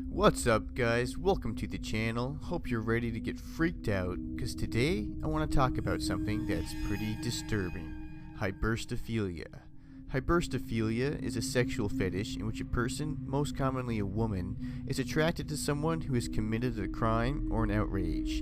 What's up, guys? Welcome to the channel. Hope you're ready to get freaked out, because today I want to talk about something that's pretty disturbing: hybristophilia. Hybristophilia is a sexual fetish in which a person, most commonly a woman, is attracted to someone who has committed a crime or an outrage.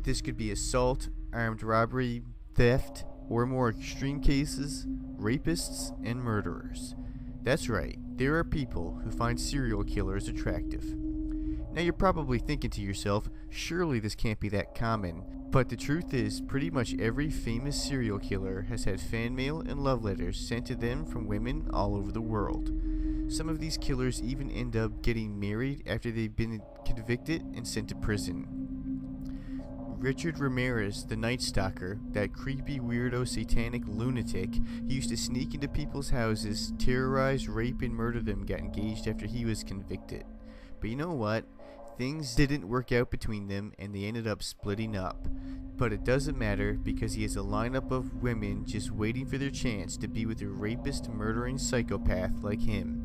This could be assault, armed robbery, theft, or in more extreme cases, rapists and murderers. That's right, there are people who find serial killers attractive. Now you're probably thinking to yourself, surely this can't be that common. But the truth is, pretty much every famous serial killer has had fan mail and love letters sent to them from women all over the world. Some of these killers even end up getting married after they've been convicted and sent to prison. Richard Ramirez, the Night Stalker, that creepy weirdo satanic lunatic, he used to sneak into people's houses, terrorize, rape, and murder them, got engaged after he was convicted. But you know what? Things didn't work out between them and they ended up splitting up. But it doesn't matter, because he has a lineup of women just waiting for their chance to be with a rapist, murdering psychopath like him.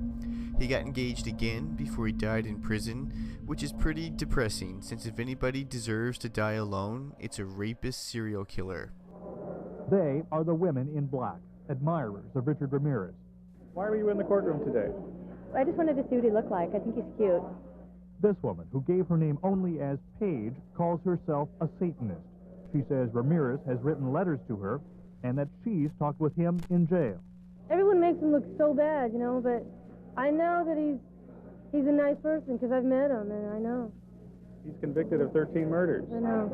He got engaged again before he died in prison, which is pretty depressing, since if anybody deserves to die alone, it's a rapist serial killer. They are the women in black, admirers of Richard Ramirez. Why were you in the courtroom today? I just wanted to see what he looked like. I think he's cute. This woman, who gave her name only as Paige, calls herself a Satanist. She says Ramirez has written letters to her and that she's talked with him in jail. Everyone makes him look so bad, you know, but I know that he's a nice person because I've met him, and I know. He's convicted of 13 murders. I know.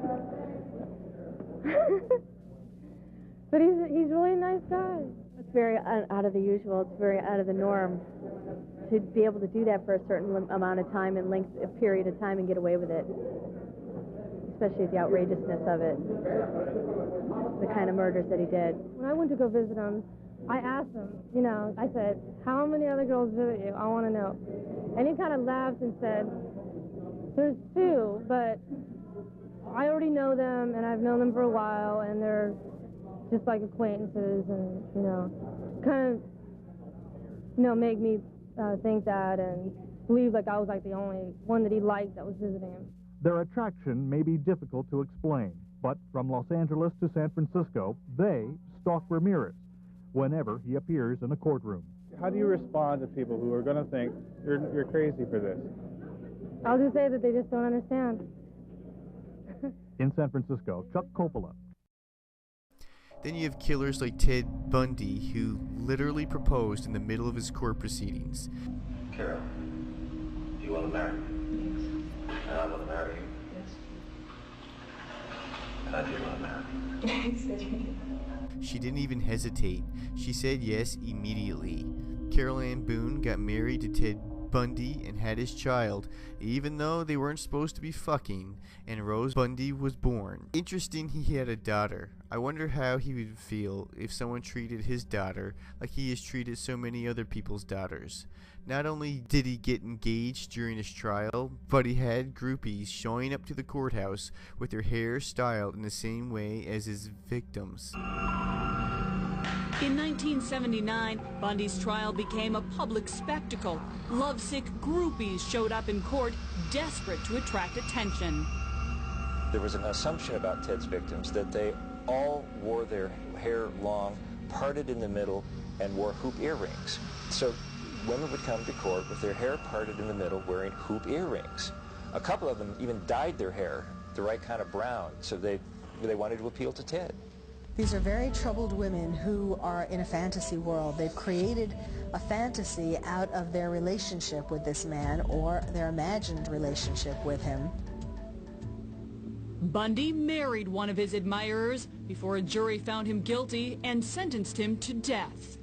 But he's really a nice guy. It's very out of the usual. It's very out of the norm to be able to do that for a certain amount of time and length, a period of time, and get away with it. Especially the outrageousness of it. The kind of murders that he did. When I went to go visit him, I asked him, you know, I said, how many other girls visit you? I want to know. And he kind of laughed and said, there's 2, but I already know them, and I've known them for a while, and they're just like acquaintances, and, you know, kind of, you know, make me think that and believe like I was like the only one that he liked that was visiting him. Their attraction may be difficult to explain, but from Los Angeles to San Francisco, they stalk Ramirez whenever he appears in a courtroom. How do you respond to people who are going to think you're crazy for this? I'll just say that they just don't understand. In San Francisco, Chuck Coppola. Then you have killers like Ted Bundy, who literally proposed in the middle of his court proceedings. Carol, do you want to marry me? Yes. And I want to marry you? Yes. And I do want to marry you. She didn't even hesitate. She said yes immediately. Carol Ann Boone got married to Ted Bundy and had his child, even though they weren't supposed to be fucking, and Rose Bundy was born. Interesting, he had a daughter. I wonder how he would feel if someone treated his daughter like he has treated so many other people's daughters. Not only did he get engaged during his trial, but he had groupies showing up to the courthouse with their hair styled in the same way as his victims. In 1979, Bundy's trial became a public spectacle. Lovesick groupies showed up in court, desperate to attract attention. There was an assumption about Ted's victims that they all wore their hair long, parted in the middle, and wore hoop earrings. So women would come to court with their hair parted in the middle, wearing hoop earrings. A couple of them even dyed their hair the right kind of brown, so they wanted to appeal to Ted. These are very troubled women who are in a fantasy world. They've created a fantasy out of their relationship with this man or their imagined relationship with him. Bundy married one of his admirers before a jury found him guilty and sentenced him to death.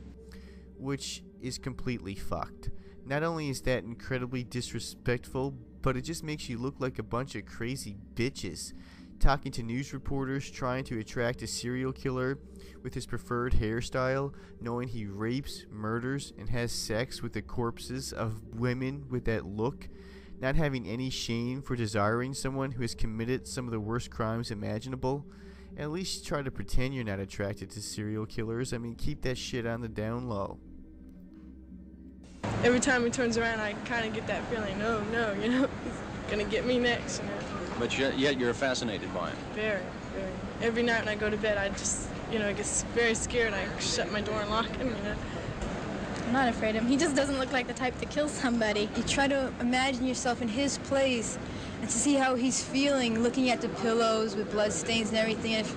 Which is completely fucked. Not only is that incredibly disrespectful, but it just makes you look like a bunch of crazy bitches. Talking to news reporters, trying to attract a serial killer with his preferred hairstyle, knowing he rapes, murders, and has sex with the corpses of women with that look, not having any shame for desiring someone who has committed some of the worst crimes imaginable. At least try to pretend you're not attracted to serial killers. I mean, keep that shit on the down low. every time he turns around, I kind of get that feeling, oh no, you know, he's gonna get me next, you know. But yet you're fascinated by him. Very, very. Every night when I go to bed, I just, you know, I get very scared. I shut my door and lock him, you know. I'm not afraid of him. He just doesn't look like the type to kill somebody. You try to imagine yourself in his place and to see how he's feeling, looking at the pillows with blood stains and everything, if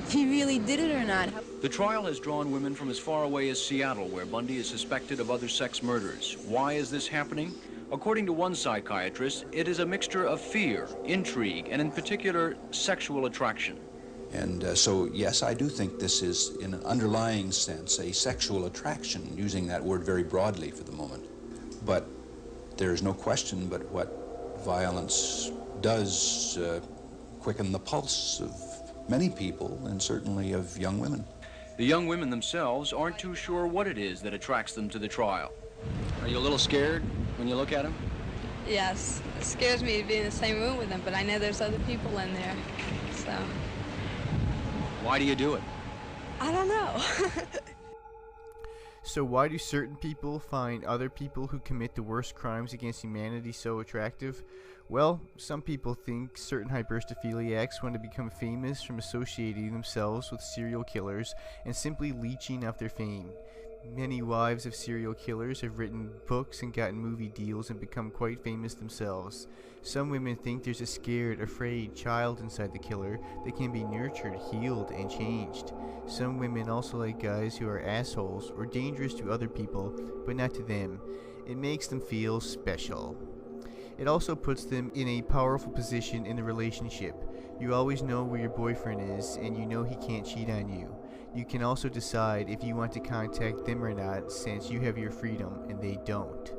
he really did it or not. The trial has drawn women from as far away as Seattle, where Bundy is suspected of other sex murders. Why is this happening? According to one psychiatrist, it is a mixture of fear, intrigue, and in particular, sexual attraction. And so, yes, I do think this is, in an underlying sense, a sexual attraction, using that word very broadly for the moment. But there is no question but what violence does quicken the pulse of many people, and certainly of young women. The young women themselves aren't too sure what it is that attracts them to the trial. Are you a little scared when you look at him? Yes, it scares me to be in the same room with him, but I know there's other people in there, so. Why do you do it? I don't know. So why do certain people find other people who commit the worst crimes against humanity so attractive? Well, some people think certain hybristophiliacs want to become famous from associating themselves with serial killers and simply leeching off their fame. Many wives of serial killers have written books and gotten movie deals and become quite famous themselves. Some women think there's a scared, afraid child inside the killer that can be nurtured, healed, and changed. Some women also like guys who are assholes or dangerous to other people, but not to them. It makes them feel special. It also puts them in a powerful position in the relationship. You always know where your boyfriend is, and you know he can't cheat on you. You can also decide if you want to contact them or not, since you have your freedom and they don't.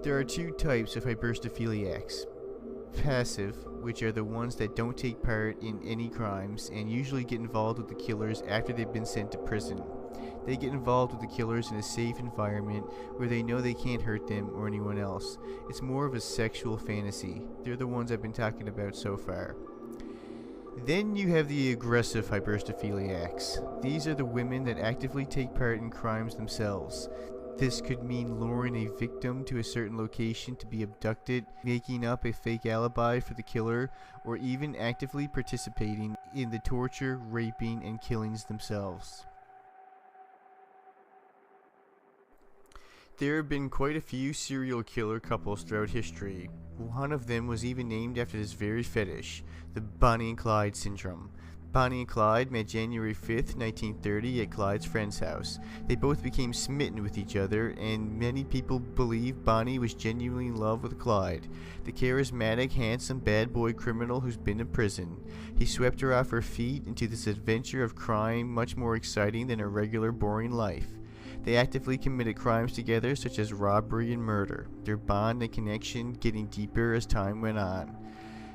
There are two types of hybristophiliacs. Passive, which are the ones that don't take part in any crimes and usually get involved with the killers after they've been sent to prison. They get involved with the killers in a safe environment where they know they can't hurt them or anyone else. It's more of a sexual fantasy. They're the ones I've been talking about so far. Then you have the aggressive hybristophiliacs. These are the women that actively take part in crimes themselves. This could mean luring a victim to a certain location to be abducted, making up a fake alibi for the killer, or even actively participating in the torture, raping, and killings themselves. There have been quite a few serial killer couples throughout history. One of them was even named after this very fetish, the Bonnie and Clyde syndrome. Bonnie and Clyde met January 5th, 1930 at Clyde's friend's house. They both became smitten with each other, and many people believe Bonnie was genuinely in love with Clyde, the charismatic, handsome bad boy criminal who's been in prison. He swept her off her feet into this adventure of crime much more exciting than a regular boring life. They actively committed crimes together, such as robbery and murder, their bond and connection getting deeper as time went on.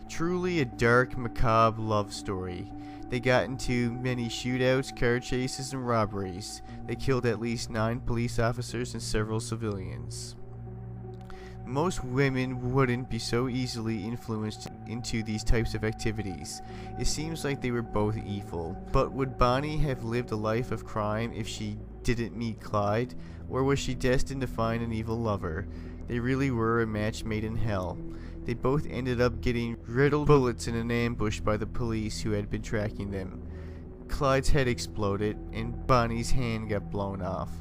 Truly a dark, macabre love story. They got into many shootouts, car chases, and robberies. They killed at least 9 police officers and several civilians. Most women wouldn't be so easily influenced into these types of activities. It seems like they were both evil. But would Bonnie have lived a life of crime if she didn't meet Clyde? Or was she destined to find an evil lover? They really were a match made in hell. They both ended up getting riddled bullets in an ambush by the police who had been tracking them. Clyde's head exploded, and Bonnie's hand got blown off.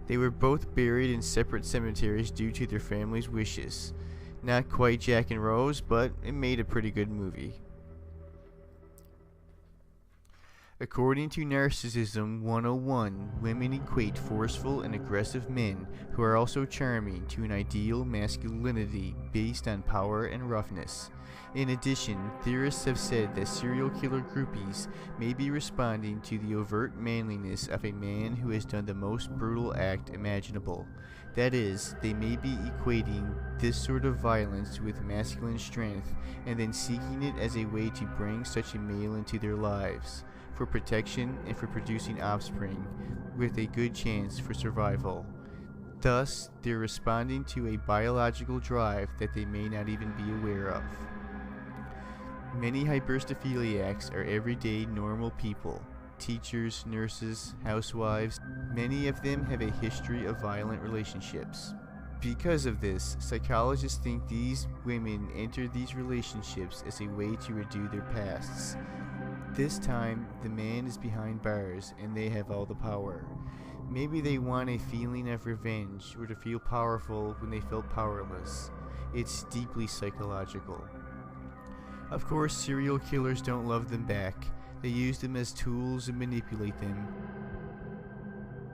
They were both buried in separate cemeteries due to their family's wishes. Not quite Jack and Rose, but it made a pretty good movie. According to Narcissism 101, women equate forceful and aggressive men who are also charming to an ideal masculinity based on power and roughness. In addition, theorists have said that serial killer groupies may be responding to the overt manliness of a man who has done the most brutal act imaginable. That is, they may be equating this sort of violence with masculine strength and then seeking it as a way to bring such a male into their lives, for protection and for producing offspring with a good chance for survival. Thus, they're responding to a biological drive that they may not even be aware of. Many hybristophiliacs are everyday normal people. Teachers, nurses, housewives. Many of them have a history of violent relationships. Because of this, psychologists think these women enter these relationships as a way to redo their pasts. This time, the man is behind bars and they have all the power. Maybe they want a feeling of revenge or to feel powerful when they felt powerless. It's deeply psychological. Of course, serial killers don't love them back. They use them as tools and manipulate them.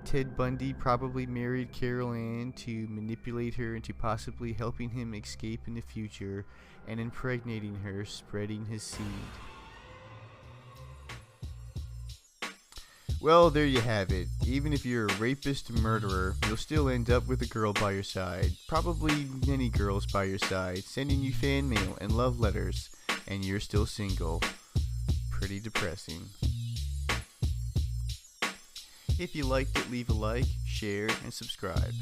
Ted Bundy probably married Carol Ann to manipulate her into possibly helping him escape in the future and impregnating her, spreading his seed. Well, there you have it. Even if you're a rapist and murderer, you'll still end up with a girl by your side. Probably many girls by your side, sending you fan mail and love letters, and you're still single. Pretty depressing. If you liked it, leave a like, share, and subscribe.